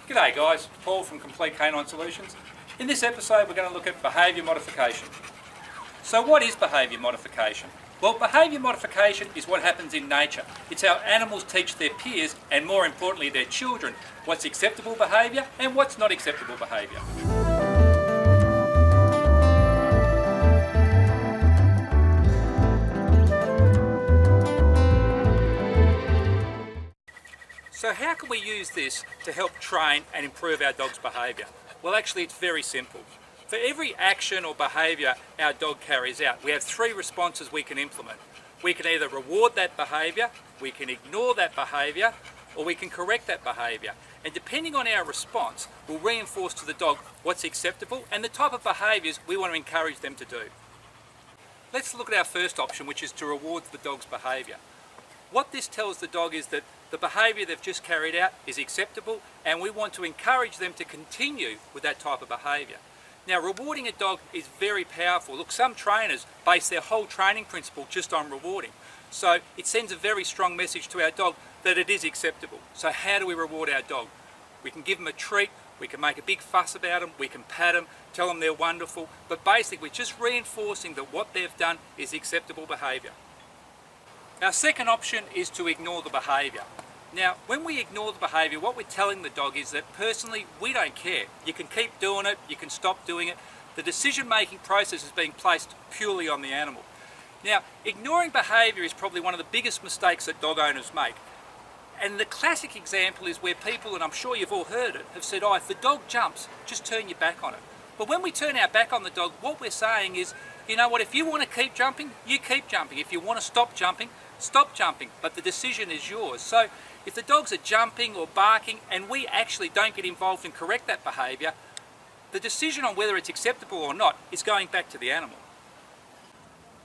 G'day guys, Paul from Complete Canine Solutions. In this episode we're going to look at behaviour modification. So what is behaviour modification? Well, behaviour modification is what happens in nature. It's how animals teach their peers, and more importantly their children, what's acceptable behaviour and what's not acceptable behaviour. So how can we use this to help train and improve our dog's behaviour? Well, actually it's very simple. For every action or behaviour our dog carries out, we have three responses we can implement. We can either reward that behaviour, we can ignore that behaviour, or we can correct that behaviour. And depending on our response, we'll reinforce to the dog what's acceptable and the type of behaviours we want to encourage them to do. Let's look at our first option, which is to reward the dog's behaviour. What this tells the dog is that the behaviour they've just carried out is acceptable, and we want to encourage them to continue with that type of behaviour. Now, rewarding a dog is very powerful. Look, some trainers base their whole training principle just on rewarding. So it sends a very strong message to our dog that it is acceptable. So how do we reward our dog? We can give them a treat, we can make a big fuss about them, we can pat them, tell them they're wonderful, but basically we're just reinforcing that what they've done is acceptable behaviour. Our second option is to ignore the behaviour. Now, when we ignore the behaviour, what we're telling the dog is that personally, we don't care. You can keep doing it, you can stop doing it. The decision-making process is being placed purely on the animal. Now, ignoring behaviour is probably one of the biggest mistakes that dog owners make. And the classic example is where people, and I'm sure you've all heard it, have said, oh, if the dog jumps, just turn your back on it. But when we turn our back on the dog, what we're saying is, you know what, if you want to keep jumping, you keep jumping. If you want to stop jumping, stop jumping, but the decision is yours. So if the dogs are jumping or barking and we actually don't get involved and correct that behaviour, the decision on whether it's acceptable or not is going back to the animal.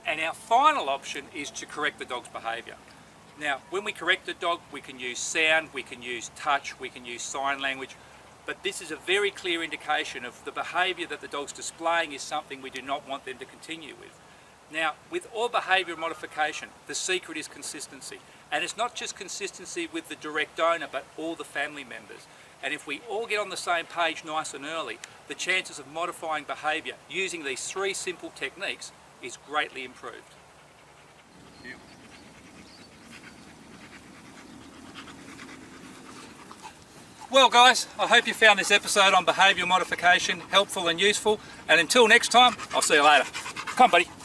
And our final option is to correct the dog's behaviour. Now, when we correct the dog, we can use sound, we can use touch, we can use sign language, but this is a very clear indication of the behaviour that the dog's displaying is something we do not want them to continue with. Now, with all behaviour modification, the secret is consistency. And it's not just consistency with the direct owner, but all the family members. And if we all get on the same page nice and early, the chances of modifying behaviour using these three simple techniques is greatly improved. Well guys, I hope you found this episode on behaviour modification helpful and useful. And until next time, I'll see you later. Come on buddy.